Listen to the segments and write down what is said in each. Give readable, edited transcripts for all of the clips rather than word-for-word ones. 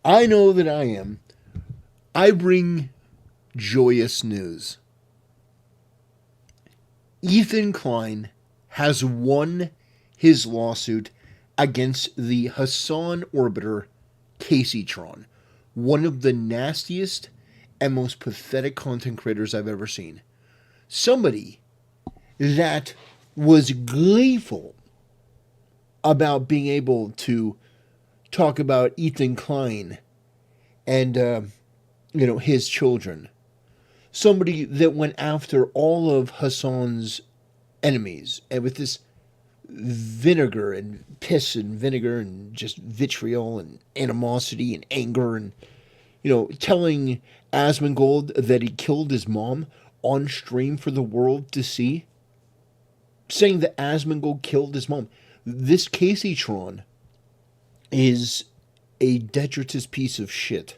I know that I am. I bring joyous news. Ethan Klein has won his lawsuit against the Hassan orbiter Kaceytron, one of the nastiest and most pathetic content creators I've ever seen. Somebody that was gleeful about being able to talk about Ethan Klein and his children. Somebody that went after all of Hassan's enemies and with this vinegar and piss and vinegar and just vitriol and animosity and anger and telling Asmongold that he killed his mom on stream for the world to see, saying that Asmongold killed his mom. This Kaceytron is a detritus piece of shit.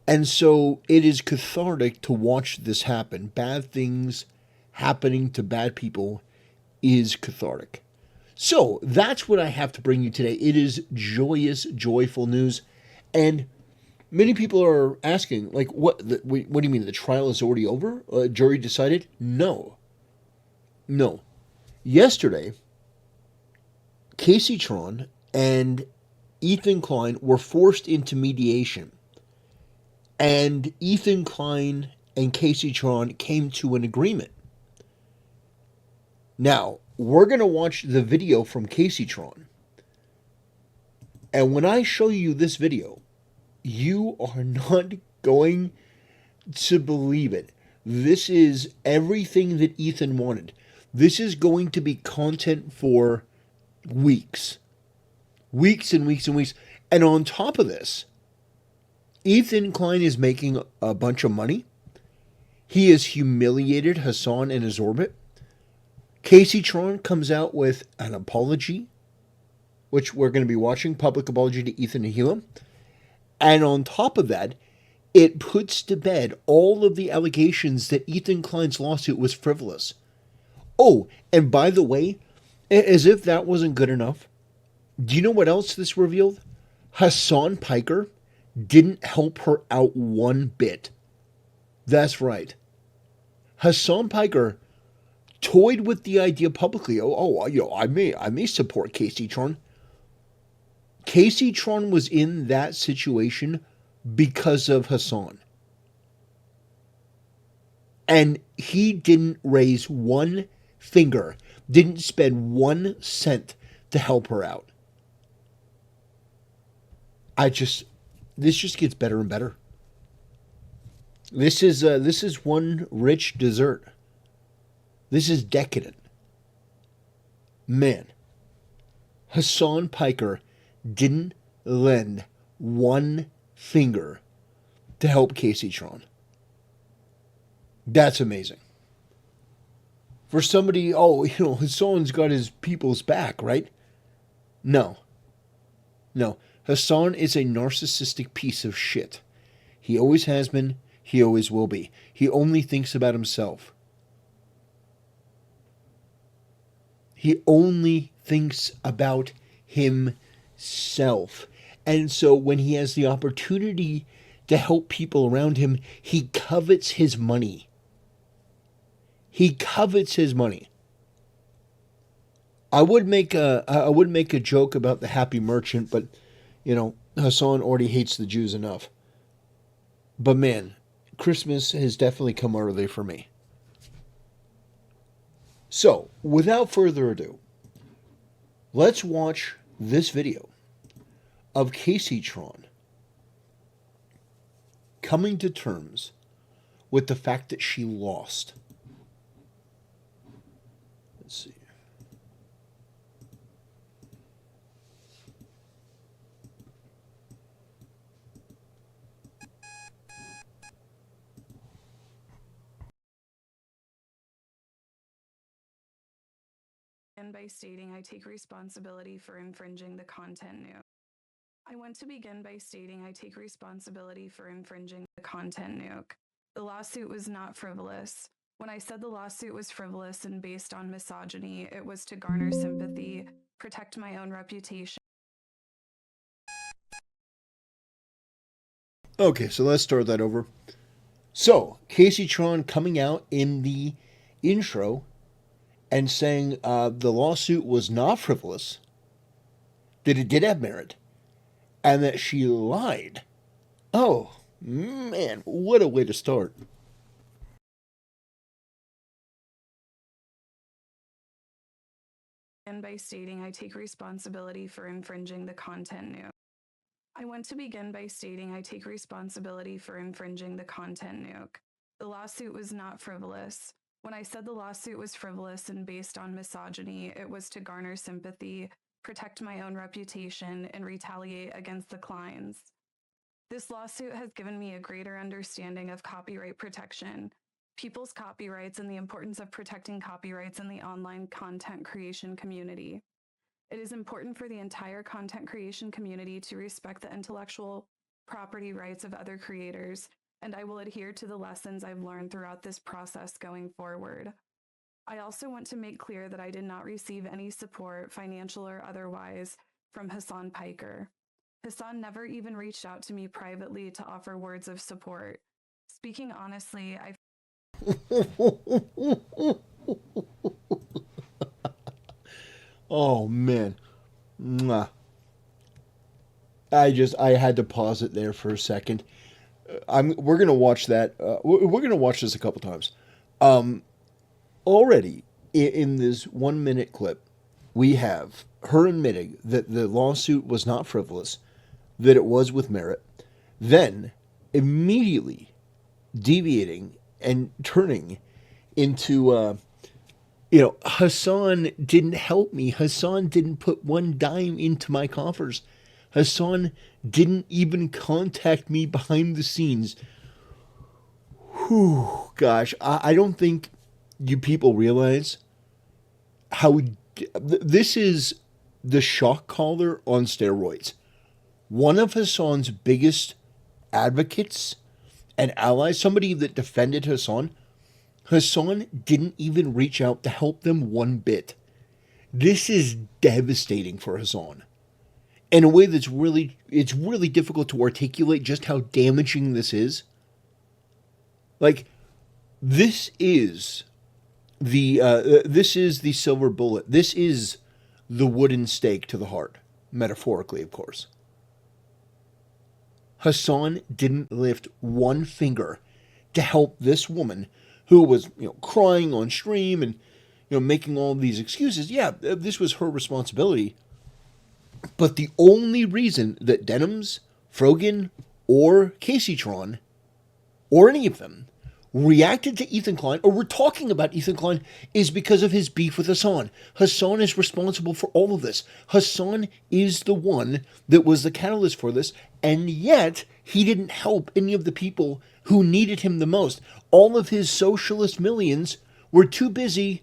And so it is cathartic to watch this happen. Bad things happening to bad people is cathartic. So that's what I have to bring you today. It is joyous, joyful news. And many people are asking, like, what do you mean? The trial is already over? Jury decided? No. No. Yesterday, Kaceytron and Ethan Klein were forced into mediation. And Ethan Klein and Kaceytron came to an agreement. Now, we're going to watch the video from Kaceytron. And when I show you this video, you are not going to believe it. This is everything that Ethan wanted. This is going to be content for weeks. Weeks and weeks and weeks. And on top of this, Ethan Klein is making a bunch of money. He has humiliated Hassan in his orbit. Kaceytron comes out with an apology, which we're going to be watching, public apology to Ethan and Hila. And on top of that, it puts to bed all of the allegations that Ethan Klein's lawsuit was frivolous. Oh, and by the way, as if that wasn't good enough, do you know what else this revealed? Hassan Piker didn't help her out one bit. That's right. Hassan Piker toyed with the idea publicly. I may support Kaceytron. Kaceytron was in that situation because of Hassan. And he didn't raise one finger, didn't spend 1 cent to help her out. This just gets better and better. This is one rich dessert. This is decadent. Man, Hassan Piker didn't lend one finger to help Kaceytron. That's amazing. For somebody, Hassan's got his people's back, right? No. No. Hassan is a narcissistic piece of shit. He always has been. He always will be. He only thinks about himself. He only thinks about himself. And so when he has the opportunity to help people around him, he covets his money. He covets his money. I would make a joke about the happy merchant, but Hassan already hates the Jews enough. But man, Christmas has definitely come early for me. So, without further ado, let's watch this video of Kaceytron coming to terms with the fact that she lost. Let's see. By stating I take responsibility for infringing the content nuke. I want to begin by stating I take responsibility for infringing the content nuke. The lawsuit was not frivolous. When I said the lawsuit was frivolous and based on misogyny, it was to garner sympathy, protect my own reputation, Okay, so let's start that over. So, Kaceytron coming out in the intro and saying the lawsuit was not frivolous, that it did have merit, and that she lied. Oh, man, what a way to start. And by stating I take responsibility for infringing the content new. I want to begin by stating I take responsibility for infringing the content nuke. The lawsuit was not frivolous. When I said the lawsuit was frivolous and based on misogyny, it was to garner sympathy, protect my own reputation, and retaliate against the Kleins. This lawsuit has given me a greater understanding of copyright protection, people's copyrights, and the importance of protecting copyrights in the online content creation community. It is important for the entire content creation community to respect the intellectual property rights of other creators, and I will adhere to the lessons I've learned throughout this process going forward. I also want to make clear that I did not receive any support, financial or otherwise, from Hassan Piker. Hassan never even reached out to me privately to offer words of support. Speaking honestly, I Oh, man. Mwah. I had to pause it there for a second. We're gonna watch that. We're gonna watch this a couple times. Already in this 1 minute clip, we have her admitting that the lawsuit was not frivolous, that it was with merit, then immediately deviating and turning into, Hassan didn't help me. Hassan didn't put one dime into my coffers. Hassan didn't even contact me behind the scenes. Whew, gosh, I don't think you people realize how this is the shock collar on steroids. One of Hassan's biggest advocates and allies, somebody that defended Hassan, Hassan didn't even reach out to help them one bit. This is devastating for Hassan. In a way it's really difficult to articulate just how damaging this is. Like, this is the silver bullet. This is the wooden stake to the heart, metaphorically, of course. Hassan didn't lift one finger to help this woman who was, crying on stream and, making all these excuses. Yeah, this was her responsibility. But the only reason that Denims, Frogan, or Kaceytron, or any of them, reacted to Ethan Klein, or were talking about Ethan Klein, is because of his beef with Hassan. Hassan is responsible for all of this. Hassan is the one that was the catalyst for this, and yet he didn't help any of the people who needed him the most. All of his socialist millions were too busy,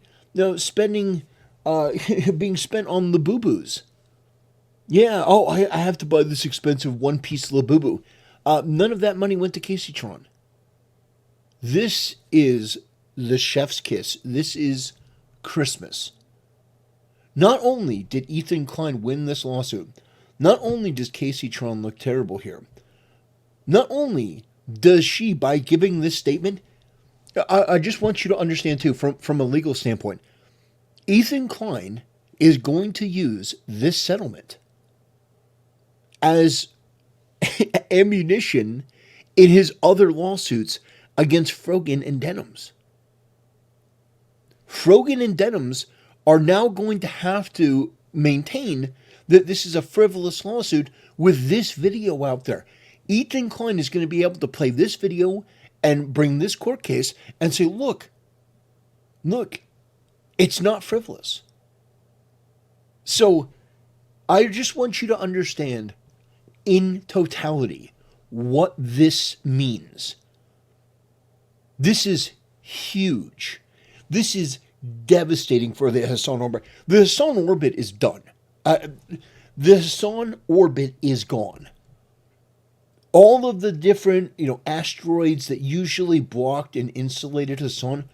spending, being spent on the boo-boos. Yeah, oh, I have to buy this expensive one-piece Labubu. None of that money went to Kaceytron. This is the chef's kiss. This is Christmas. Not only did Ethan Klein win this lawsuit, not only does Kaceytron look terrible here, not only does she, by giving this statement, I just want you to understand too, from a legal standpoint, Ethan Klein is going to use this settlement as ammunition in his other lawsuits against Frogan and Denims. Frogan and Denims are now going to have to maintain that this is a frivolous lawsuit with this video out there. Ethan Klein is going to be able to play this video and bring this court case and say, look, it's not frivolous. So I just want you to understand in totality what this means. This is huge. This is devastating for the Hassan orbit. The Hassan orbit is done. The Hassan orbit is gone. All of the different, asteroids that usually blocked and insulated Hassan,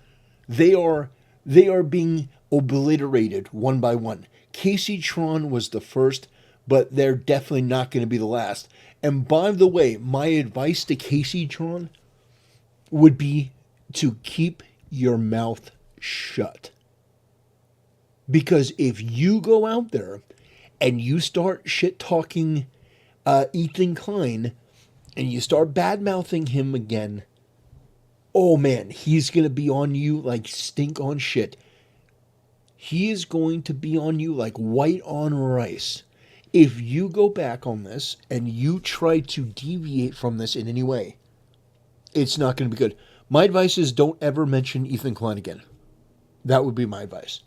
they are being obliterated one by one. Kaceytron was the first, but they're definitely not going to be the last. And by the way, my advice to Kaceytron would be to keep your mouth shut. Because if you go out there and you start shit talking Ethan Klein and you start bad mouthing him again, oh man, he's going to be on you like stink on shit. He is going to be on you like white on rice. If you go back on this and you try to deviate from this in any way, it's not going to be good. My advice is don't ever mention Ethan Klein again. That would be my advice.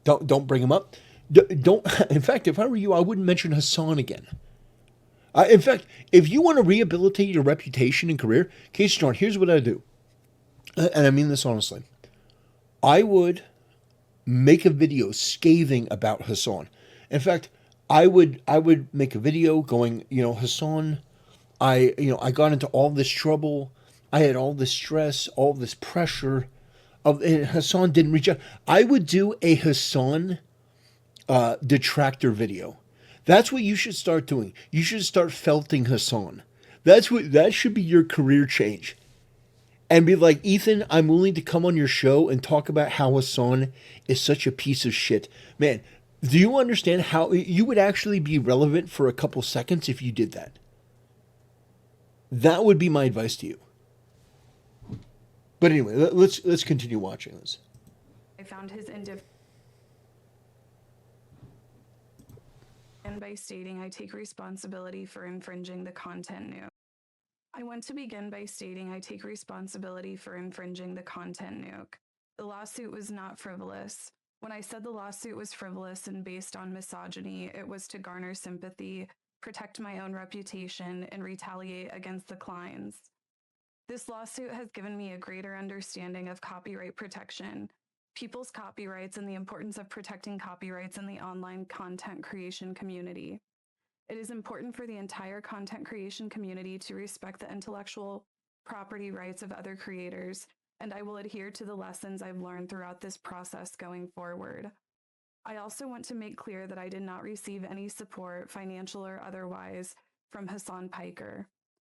Don't bring him up. Don't. In fact, if I were you, I wouldn't mention Hassan again. In fact, if you want to rehabilitate your reputation and career, Kaceytron, here's what I do. And I mean this honestly. I would make a video scathing about Hassan. In fact, I would make a video going, Hassan, I got into all this trouble. I had all this stress, all this pressure. And Hassan didn't reach out. I would do a Hassan detractor video. That's what you should start doing. You should start felting Hassan. That should be your career change. And be like, Ethan, I'm willing to come on your show and talk about how Hassan is such a piece of shit. Man, do you understand how you would actually be relevant for a couple seconds if you did that? That would be my advice to you. But anyway, let's continue watching this. I found his indifference. And by stating I take responsibility for infringing the content nuke. I want to begin by stating I take responsibility for infringing the content nuke. The lawsuit was not frivolous. When I said the lawsuit was frivolous and based on misogyny, it was to garner sympathy, protect my own reputation, and retaliate against the Kleins. This lawsuit has given me a greater understanding of copyright protection, people's copyrights, and the importance of protecting copyrights in the online content creation community. It is important for the entire content creation community to respect the intellectual property rights of other creators, and I will adhere to the lessons I've learned throughout this process going forward. I also want to make clear that I did not receive any support, financial or otherwise, from Hassan Piker.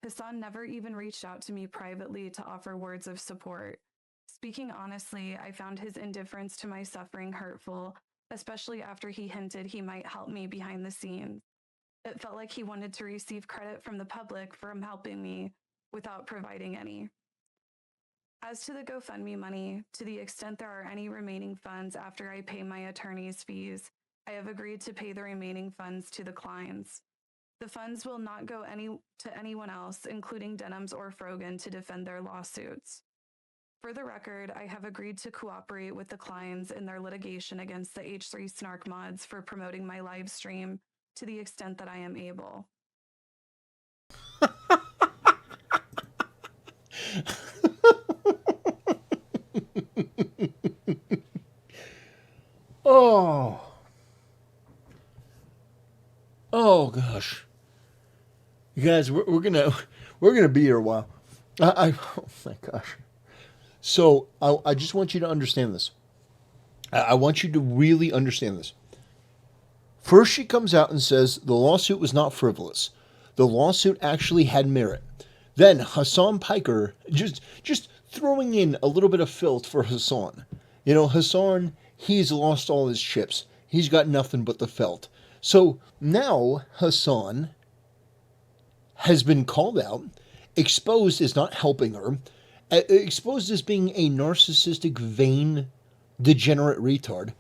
Hassan never even reached out to me privately to offer words of support. Speaking honestly, I found his indifference to my suffering hurtful, especially after he hinted he might help me behind the scenes. It felt like he wanted to receive credit from the public for him helping me without providing any. As to the GoFundMe money, to the extent there are any remaining funds after I pay my attorney's fees, I have agreed to pay the remaining funds to the Kleins. The funds will not go to anyone else, including Denims or Frogan, to defend their lawsuits. For the record, I have agreed to cooperate with the Kleins in their litigation against the H3 Snark mods for promoting my live stream to the extent that I am able. Oh gosh, you guys, we're gonna be here a while. Oh my gosh. So I just want you to understand this. I want you to really understand this. First, she comes out and says the lawsuit was not frivolous. The lawsuit actually had merit. Then Hassan Piker just throwing in a little bit of filth for Hassan. Hassan, he's lost all his chips. He's got nothing but the felt. So now Hassan has been called out, exposed as not helping her, exposed as being a narcissistic, vain, degenerate retard.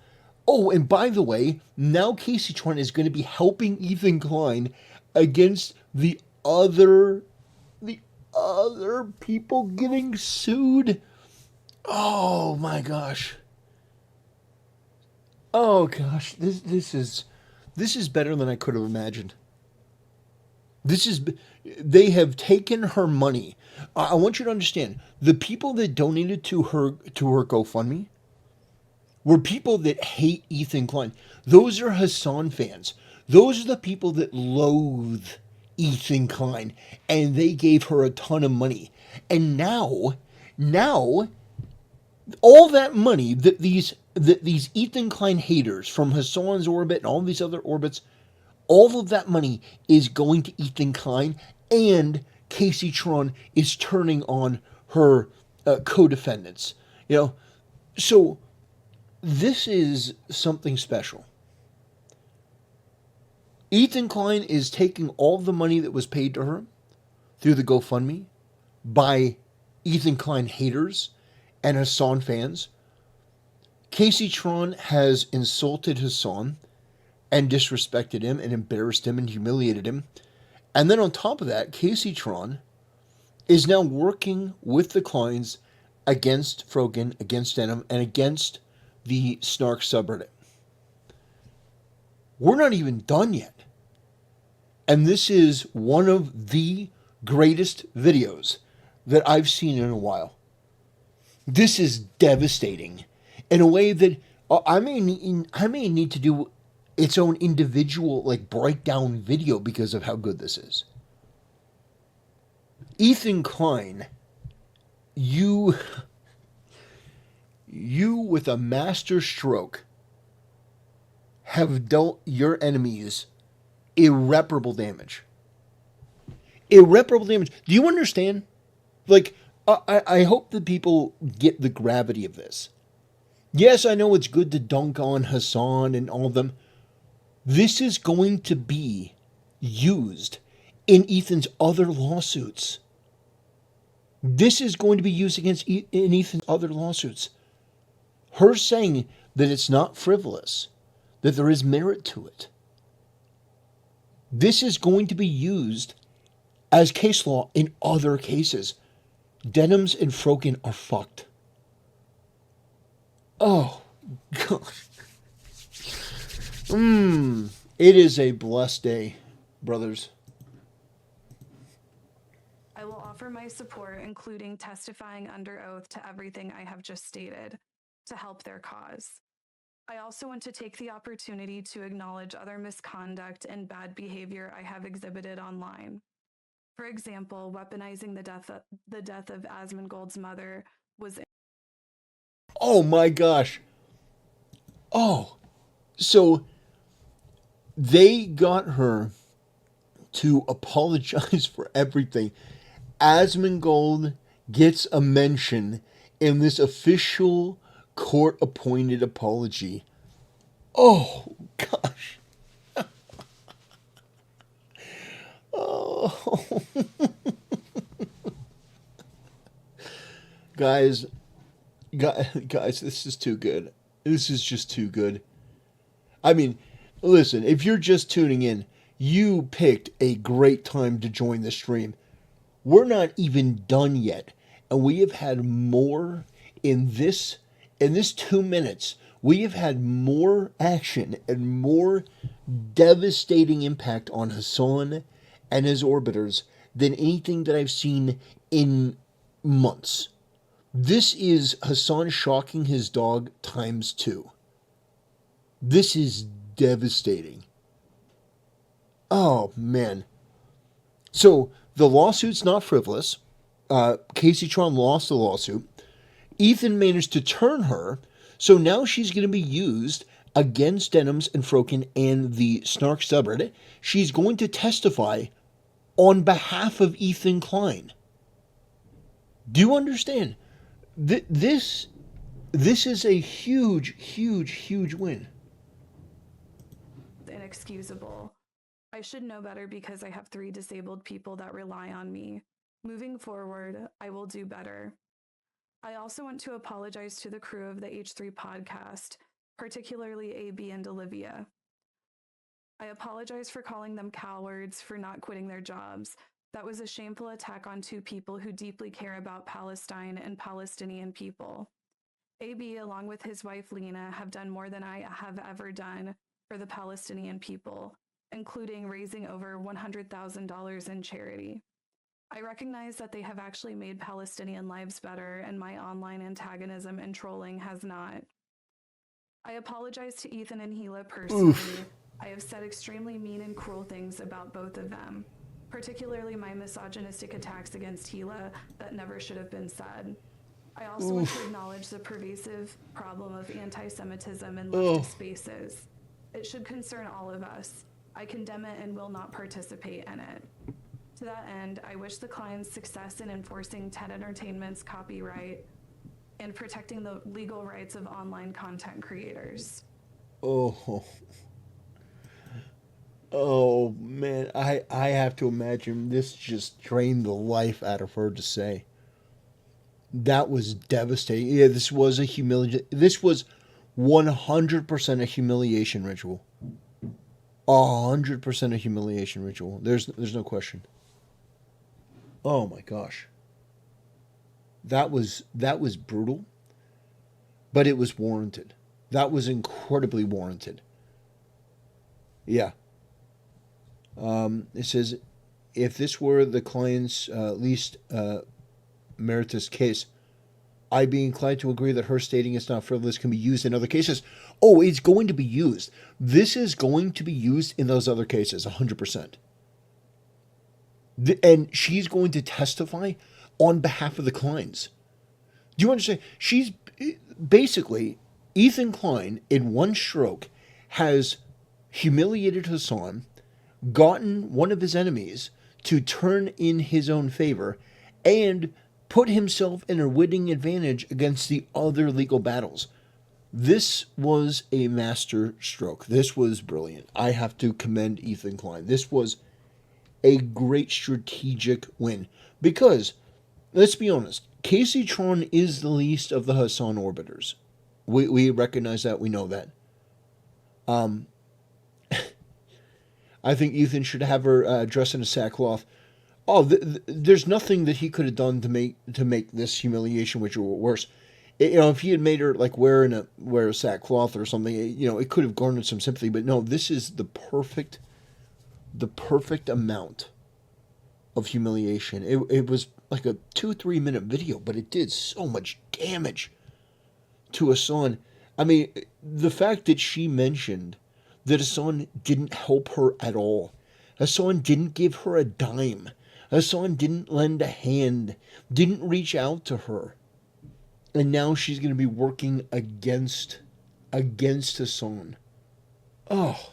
Oh, and by the way, now Kaceytron is going to be helping Ethan Klein against the other people getting sued. Oh my gosh. Oh gosh, this is better than I could have imagined. They have taken her money. I want you to understand, the people that donated to her GoFundMe were people that hate Ethan Klein. Those are Hassan fans. Those are the people that loathe Ethan Klein, and they gave her a ton of money. And now, all that money that these Ethan Klein haters from Hassan's orbit and all these other orbits all of that money is going to Ethan Klein, and Kaceytron is turning on her co-defendants. You know, so this is something special. Ethan Klein is taking all the money that was paid to her through the GoFundMe by Ethan Klein haters and Hassan fans. Kaceytron has insulted Hassan and disrespected him and embarrassed him and humiliated him. And then on top of that, Kaceytron is now working with the Kleins against Frogan, against Denim, and against the Snark subreddit. We're not even done yet. And this is one of the greatest videos that I've seen in a while. This is devastating in a way that I may need to do its own individual breakdown video because of how good this is. Ethan Klein, you with a master stroke have dealt your enemies irreparable damage. Irreparable damage. Do you understand? I hope that people get the gravity of this. Yes, I know it's good to dunk on Hassan and all of them. This is going to be used in Ethan's other lawsuits. This is going to be used in Ethan's other lawsuits. Her saying that it's not frivolous, that there is merit to it. This is going to be used as case law in other cases. Denims and Frogan are fucked. Oh, gosh. It is a blessed day, brothers. I will offer my support, including testifying under oath to everything I have just stated, to help their cause. I also want to take the opportunity to acknowledge other misconduct and bad behavior I have exhibited online. For example, weaponizing the death of Asmongold's mother was... Oh my gosh. Oh, so they got her to apologize for everything. Asmongold gets a mention in this official court-appointed apology. Oh, gosh. Oh. Guys, this is too good. This is just too good. I mean, listen, if you're just tuning in, you picked a great time to join the stream. We're not even done yet, and we have had more in this 2 minutes. We have had more action and more devastating impact on Hassan and his orbiters than anything that I've seen in months. This is Hassan shocking his dog times 2. This is devastating. Oh, man. So, the lawsuit's not frivolous. Kaceytron lost the lawsuit. Ethan managed to turn her, so now she's going to be used against Denims and Frogan and the Snark subreddit. She's going to testify on behalf of Ethan Klein. Do you understand? This is a huge, huge, huge win. Inexcusable. I should know better because I have 3 disabled people that rely on me. Moving forward, I will do better. I also want to apologize to the crew of the H3 podcast, particularly AB and Olivia. I apologize for calling them cowards for not quitting their jobs. That was a shameful attack on 2 people who deeply care about Palestine and Palestinian people. AB, along with his wife Lena, have done more than I have ever done for the Palestinian people, including raising over $100,000 in charity. I recognize that they have actually made Palestinian lives better, and my online antagonism and trolling has not. I apologize to Ethan and Gila personally. Oof. I have said extremely mean and cruel things about both of them, particularly my misogynistic attacks against Gila that never should have been said. I also want to acknowledge the pervasive problem of anti-Semitism in leftist spaces. It should concern all of us. I condemn it and will not participate in it. To that end, I wish the Klein's success in enforcing TED Entertainment's copyright and protecting the legal rights of online content creators. Oh, oh man, I have to imagine this just drained the life out of her to say. That was devastating. Yeah, this was a This was 100% a humiliation ritual. 100% a humiliation ritual. There's no question. Oh my gosh. That was brutal, but it was warranted. That was incredibly warranted. Yeah. It says if this were the client's least meritorious case, I'd be inclined to agree that her stating it's not frivolous can be used in other cases. Oh, it's going to be used. This is going to be used in those other cases, 100%. And she's going to testify on behalf of the Kleins. Do you understand? She's basically, Ethan Klein, in one stroke, has humiliated Hassan, gotten one of his enemies to turn in his own favor, and put himself in a winning advantage against the other legal battles. This was a master stroke. This was brilliant. I have to commend Ethan Klein. This was a great strategic win. Because, let's be honest, Kaceytron is the least of the Hassan orbiters. We recognize that. We know that. I think Ethan should have her dress in a sackcloth. Oh, there's nothing that he could have done to make this humiliation ritual worse. If he had made her like wear a sackcloth or something, it could have garnered some sympathy. But no, this is the perfect amount of humiliation. It was like a 2-3 minute video, but it did so much damage to Hassan. I mean, the fact that she mentioned that Hassan didn't help her at all. Hassan didn't give her a dime. Hassan didn't lend a hand, didn't reach out to her. And now she's going to be working against Hassan. Oh,